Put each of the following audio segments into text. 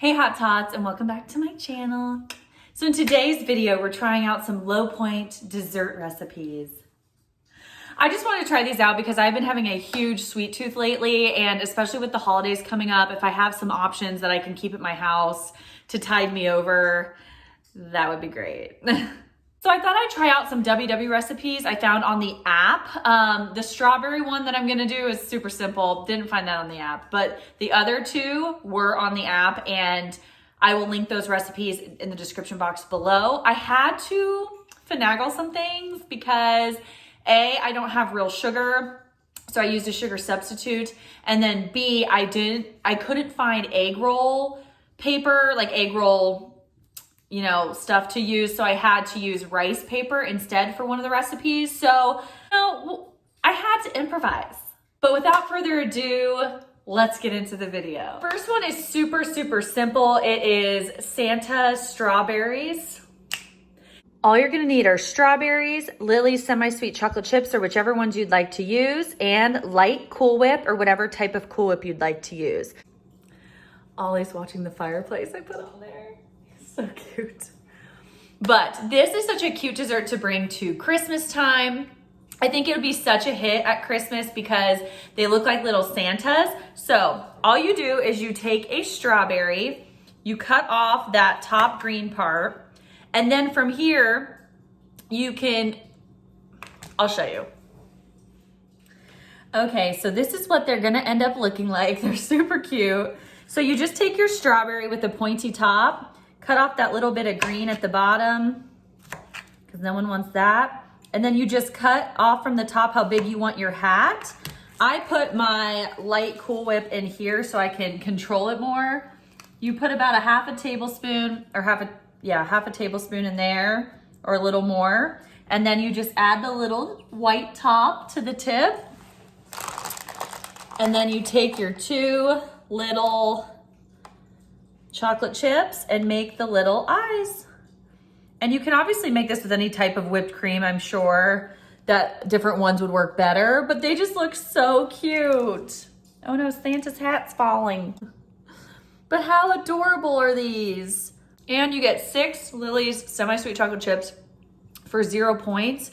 Hey Hot Tots, and welcome back to my channel. So in today's video, we're trying out some low point dessert recipes. I just wanted to try these out because I've been having a huge sweet tooth lately, and especially with the holidays coming up, if I have some options that I can keep at my house to tide me over, that would be great. So I thought I'd try out some WW recipes I found on the app. The strawberry one that I'm gonna do is super simple. Didn't find that on the app, but the other two were on the app, and I will link those recipes in the description box below. I had to finagle some things because A, I don't have real sugar, so I used a sugar substitute, and then B, I couldn't find egg roll paper, like egg roll, stuff to use. So I had to use rice paper instead for one of the recipes. So, I had to improvise. But without further ado, let's get into the video. First one is super, super simple. It is Santa strawberries. All you're gonna need are strawberries, Lily's semi-sweet chocolate chips, or whichever ones you'd like to use, and light Cool Whip, or whatever type of Cool Whip you'd like to use. Ollie's watching the fireplace I put on there. So cute. But this is such a cute dessert to bring to Christmas time. I think it'll be such a hit at Christmas because they look like little Santas. So all you do is you take a strawberry, you cut off that top green part, and then from here, I'll show you. Okay, so this is what they're gonna end up looking like. They're super cute. So you just take your strawberry with the pointy top, cut off that little bit of green at the bottom, because no one wants that. And then you just cut off from the top how big you want your hat. I put my light Cool Whip in here so I can control it more. You put about a half a tablespoon, or half a tablespoon in there, or a little more. And then you just add the little white top to the tip. And then you take your two little chocolate chips and make the little eyes. And you can obviously make this with any type of whipped cream. I'm sure that different ones would work better, but they just look so cute. Oh no, Santa's hat's falling. But how adorable are these? And you get 6 Lily's semi-sweet chocolate chips for 0 points.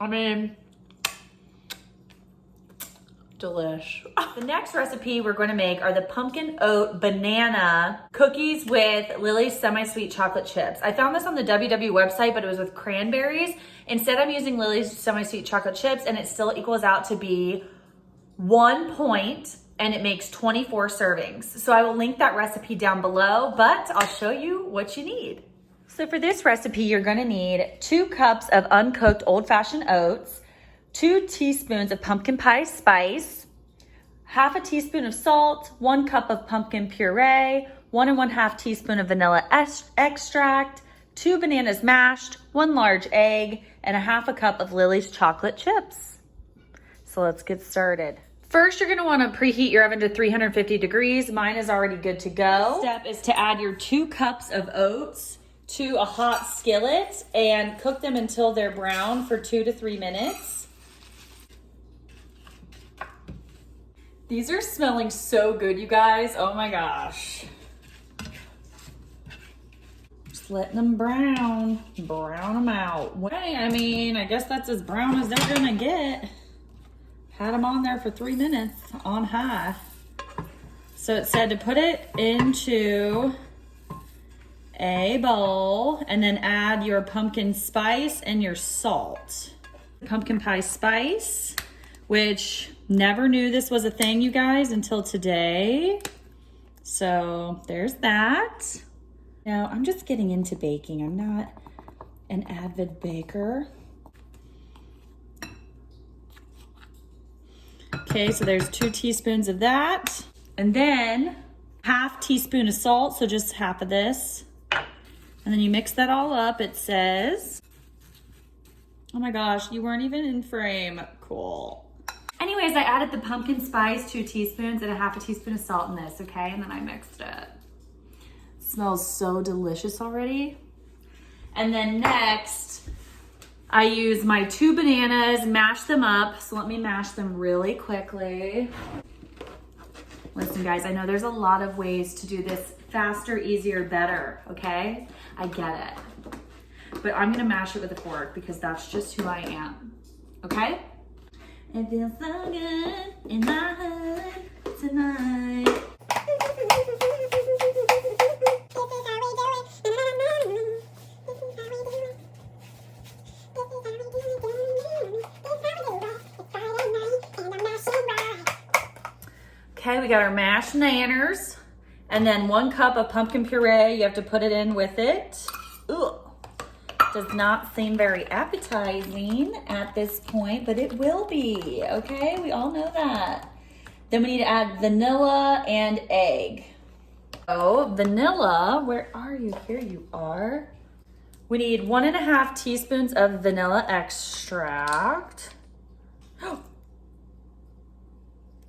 I mean, delish. The next recipe we're going to make are the pumpkin oat banana cookies with Lily's semi-sweet chocolate chips. I found this on the WW website, but it was with cranberries. Instead, I'm using Lily's semi-sweet chocolate chips, and it still equals out to be 1 point, and it makes 24 servings. So I will link that recipe down below, but I'll show you what you need. So for this recipe, you're going to need 2 cups of uncooked old-fashioned oats, 2 teaspoons of pumpkin pie spice, half a teaspoon of salt, 1 cup of pumpkin puree, 1 1/2 teaspoon of vanilla extract, 2 bananas mashed, 1 large egg, and a half a cup of Lily's chocolate chips. So let's get started. First, you're gonna wanna preheat your oven to 350 degrees. Mine is already good to go. Step is to add your 2 cups of oats to a hot skillet and cook them until they're brown for 2 to 3 minutes. These are smelling so good, you guys. Oh my gosh. Just letting them brown them out. I mean, I guess that's as brown as they're gonna get. Had them on there for 3 minutes on high. So it said to put it into a bowl and then add your pumpkin spice and your salt. Pumpkin pie spice, which never knew this was a thing, you guys, until today. So there's that. Now I'm just getting into baking. I'm not an avid baker. Okay, so there's 2 teaspoons of that. And then half teaspoon of salt, so just half of this. And then you mix that all up. It says, oh my gosh, you weren't even in frame. Cool. Anyways, I added the pumpkin spice, 2 teaspoons, and a half a teaspoon of salt in this, okay? And then I mixed it. It smells so delicious already. And then next, I use my 2 bananas, mash them up. So let me mash them really quickly. Listen, guys, I know there's a lot of ways to do this faster, easier, better, okay? I get it. But I'm gonna mash it with a fork because that's just who I am, okay? It feels so good in my hood tonight. Okay, we got our mashed nanners, and then 1 cup of pumpkin puree. You have to put it in with it. Ugh. Does not seem very appetizing at this point, but it will be, okay? We all know that. Then we need to add vanilla and egg. Oh, vanilla, where are you? Here you are. We need 1.5 teaspoons of vanilla extract.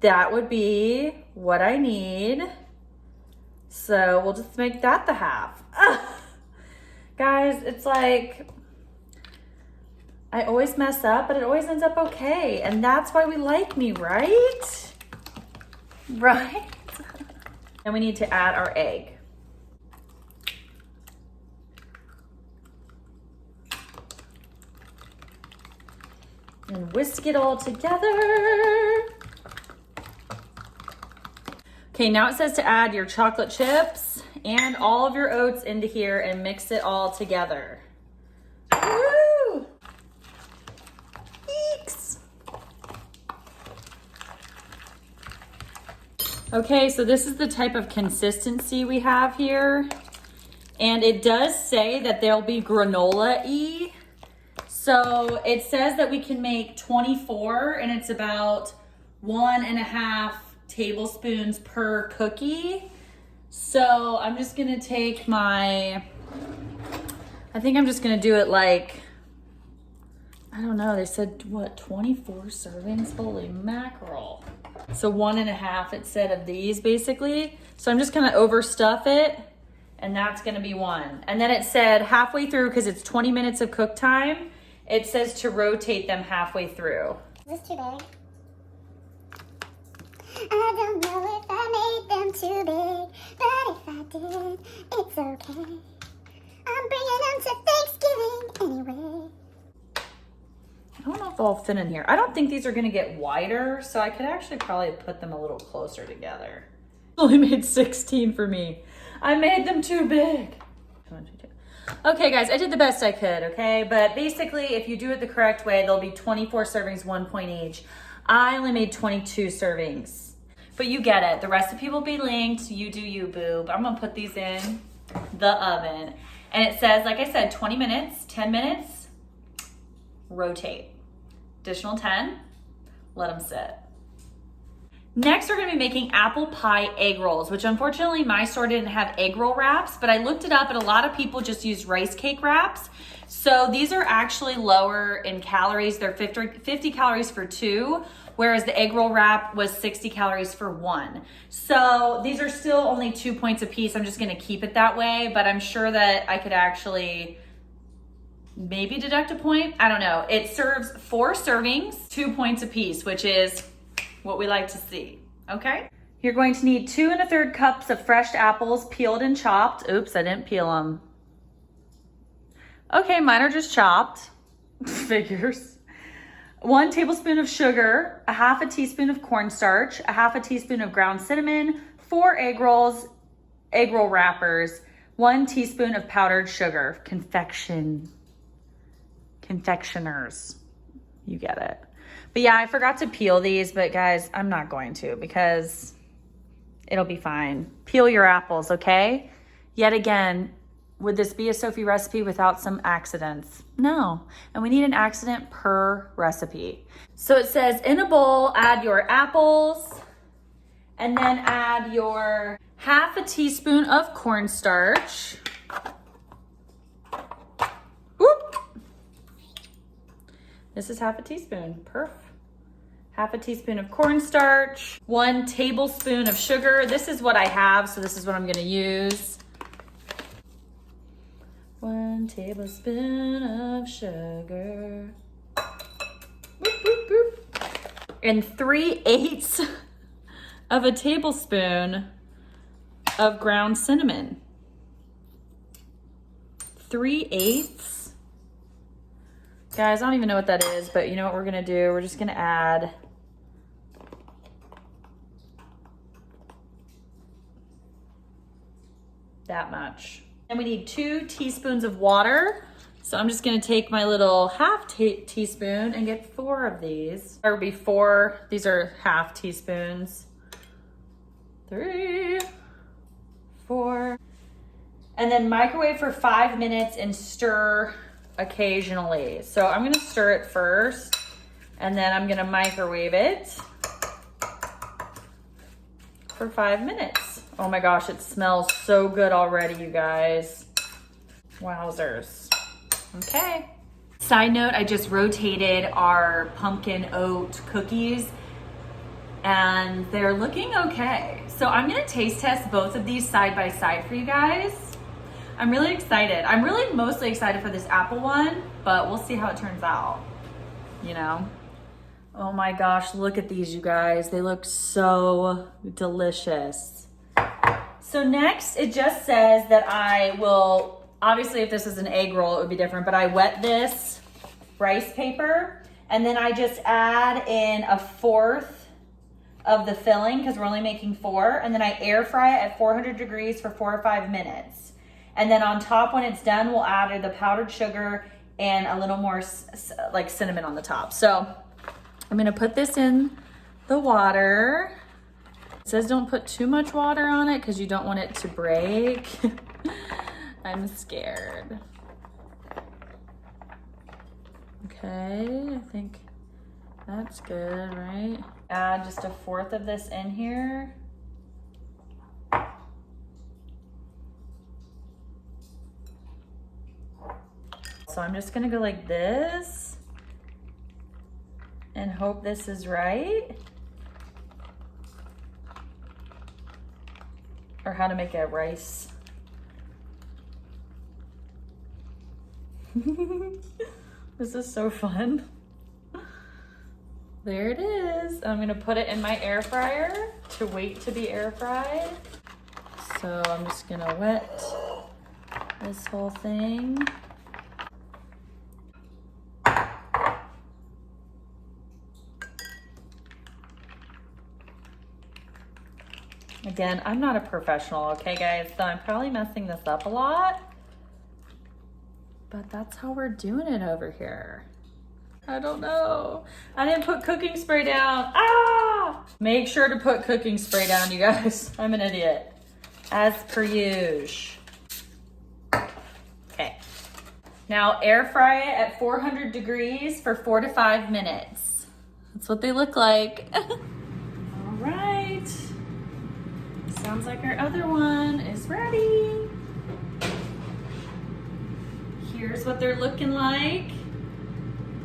That would be what I need. So we'll just make that the half. Guys, it's like, I always mess up, but it always ends up okay. And that's why we like me, right? Right? And we need to add our egg. And whisk it all together. Okay, now it says to add your chocolate chips and all of your oats into here and mix it all together. Woo! Eeks! Okay, so this is the type of consistency we have here. And it does say that there'll be granola-y. So it says that we can make 24 and it's about 1.5 tablespoons per cookie. So I'm just gonna take I think I'm just gonna do it like, I don't know, they said what, 24 servings? Holy mackerel. So 1.5 it said of these basically. So I'm just gonna overstuff it and that's gonna be 1. And then it said halfway through, because it's 20 minutes of cook time, it says to rotate them halfway through. Is this too big? I don't know if I made them too big, but if I did, it's okay. I'm bringing them to Thanksgiving anyway. I don't know if they'll fit in here. I don't think these are gonna get wider, so I could actually probably put them a little closer together. Only made 16 for me. I made them too big. Okay guys, I did the best I could, okay? But basically, if you do it the correct way, there'll be 24 servings, 1 point each. I only made 22 servings. But you get it. The recipe will be linked. You do you, boo. But I'm gonna put these in the oven. And it says, like I said, 20 minutes, 10 minutes, rotate. Additional 10, let them sit. Next, we're gonna be making apple pie egg rolls, which unfortunately my store didn't have egg roll wraps, but I looked it up and a lot of people just use rice cake wraps. So these are actually lower in calories. They're 50 calories for 2, whereas the egg roll wrap was 60 calories for 1. So these are still only 2 points a piece. I'm just gonna keep it that way, but I'm sure that I could actually maybe deduct a point. I don't know. It serves 4 servings, 2 points a piece, which is what we like to see, okay? You're going to need 2 1/3 cups of fresh apples, peeled and chopped. Oops, I didn't peel them. Okay, mine are just chopped. Figures. 1 tablespoon of sugar, 1/2 teaspoon of cornstarch, 1/2 teaspoon of ground cinnamon, 4 egg rolls, egg roll wrappers, 1 teaspoon of powdered sugar. Confectioners. You get it. But yeah, I forgot to peel these, but guys, I'm not going to because it'll be fine. Peel your apples, okay? Yet again, would this be a Sophie recipe without some accidents? No, and we need an accident per recipe. So it says in a bowl, add your apples, and then add your 1/2 teaspoon of cornstarch. Whoop. This is 1/2 teaspoon, perf. 1/2 teaspoon of cornstarch, 1 tablespoon of sugar. This is what I have, so this is what I'm gonna use. 1 tablespoon of sugar. Boop, boop, boop. And 3/8 of a tablespoon of ground cinnamon. 3/8. Guys, I don't even know what that is, but you know what we're gonna do? We're just gonna add that much. And we need 2 teaspoons of water. So I'm just gonna take my little half teaspoon and get 4 of these. There will be 4, these are half teaspoons. 3, 4. And then microwave for 5 minutes and stir occasionally. So I'm gonna stir it first and then I'm gonna microwave it for 5 minutes. Oh my gosh, it smells so good already, you guys. Wowzers. Okay. Side note, I just rotated our pumpkin oat cookies and they're looking okay. So I'm gonna taste test both of these side by side for you guys. I'm really excited. I'm really mostly excited for this apple one, but we'll see how it turns out, you know? Oh my gosh, look at these, you guys. They look so delicious. So next, it just says that I will, obviously if this is an egg roll, it would be different, but I wet this rice paper, and then I just add in 1/4 of the filling, because we're only making 4, and then I air fry it at 400 degrees for 4 or 5 minutes. And then on top, when it's done, we'll add the powdered sugar and a little more like cinnamon on the top. So I'm gonna put this in the water. It says don't put too much water on it because you don't want it to break. I'm scared. Okay, I think that's good, right? Add just 1/4 of this in here. So I'm just gonna go like this and hope this is right. Or how to make a rice. This is so fun. There it is. I'm gonna put it in my air fryer to wait to be air fried. So I'm just gonna wet this whole thing. Again, I'm not a professional, okay guys? So I'm probably messing this up a lot, but that's how we're doing it over here. I don't know. I didn't put cooking spray down. Ah! Make sure to put cooking spray down, you guys. I'm an idiot, as per usual. Okay. Now air fry it at 400 degrees for 4 to 5 minutes. That's what they look like. All right. Sounds like our other one is ready. Here's what they're looking like.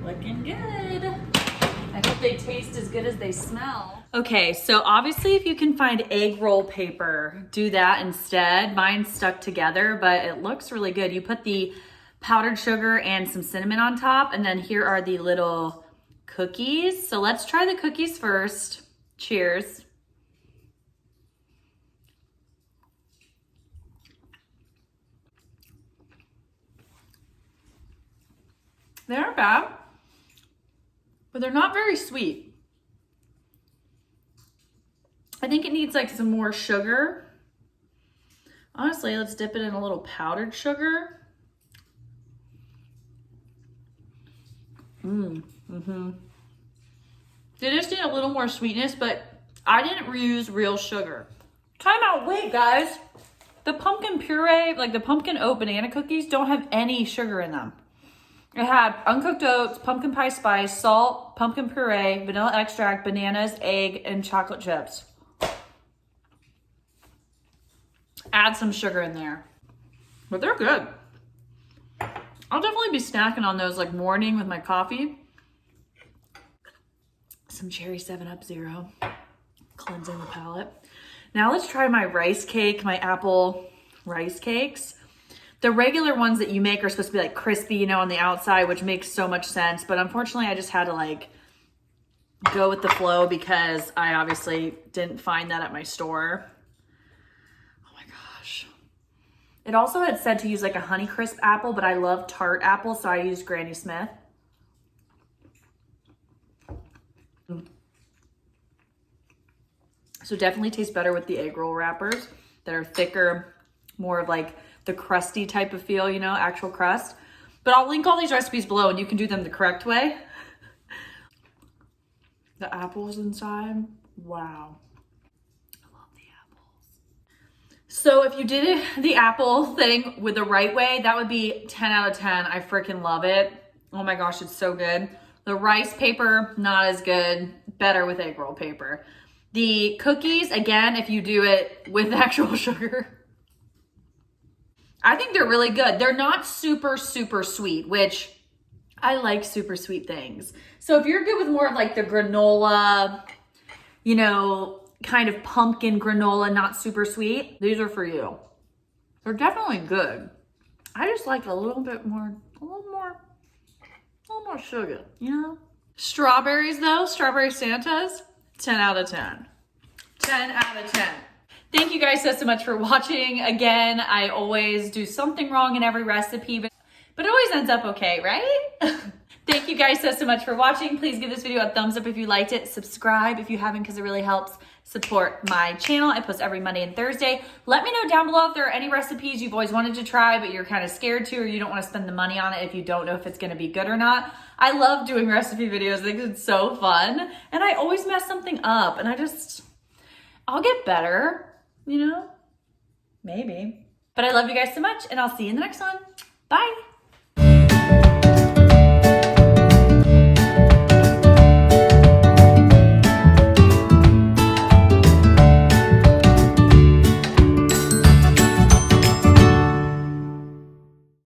Looking good. I hope they taste as good as they smell. Okay, so obviously if you can find egg roll paper, do that instead. Mine's stuck together, but it looks really good. You put the powdered sugar and some cinnamon on top, and then here are the little cookies. So let's try the cookies first. Cheers. They aren't bad, but they're not very sweet. I think it needs like some more sugar. Honestly, let's dip it in a little powdered sugar. They just need a little more sweetness, but I didn't reuse real sugar. Time out, wait guys. The pumpkin puree, like the pumpkin oat banana cookies, don't have any sugar in them. It had uncooked oats, pumpkin pie spice, salt, pumpkin puree, vanilla extract, bananas, egg, and chocolate chips. Add some sugar in there. But they're good. I'll definitely be snacking on those like morning with my coffee. Some cherry 7-Up Zero. Cleansing the palate. Now let's try my rice cake, my apple rice cakes. The regular ones that you make are supposed to be like crispy, you know, on the outside, which makes so much sense. But unfortunately, I just had to like go with the flow because I obviously didn't find that at my store. Oh my gosh. It also had said to use like a Honeycrisp apple, but I love tart apple, so I used Granny Smith. So definitely tastes better with the egg roll wrappers that are thicker, more of like the crusty type of feel, you know, actual crust. But I'll link all these recipes below and you can do them the correct way. The apples inside, wow. I love the apples. So if you did the apple thing with the right way, that would be 10 out of 10. I freaking love it. Oh my gosh, it's so good. The rice paper, not as good, better with egg roll paper. The cookies, again, if you do it with actual sugar, I think they're really good. They're not super, super sweet, which I like super sweet things. So if you're good with more of like the granola, you know, kind of pumpkin granola, not super sweet, these are for you. They're definitely good. I just like a little more sugar, you know? Strawberries though, strawberry Santas, 10 out of 10. 10 out of 10. Thank you guys so much for watching. Again, I always do something wrong in every recipe, but it always ends up okay, right? Thank you guys so much for watching. Please give this video a thumbs up if you liked it. Subscribe if you haven't, because it really helps support my channel. I post every Monday and Thursday. Let me know down below if there are any recipes you've always wanted to try, but you're kind of scared to, or you don't want to spend the money on it if you don't know if it's going to be good or not. I love doing recipe videos. I think it's so fun. And I always mess something up, and I'll get better, you know? Maybe. But I love you guys so much, and I'll see you in the next one. Bye.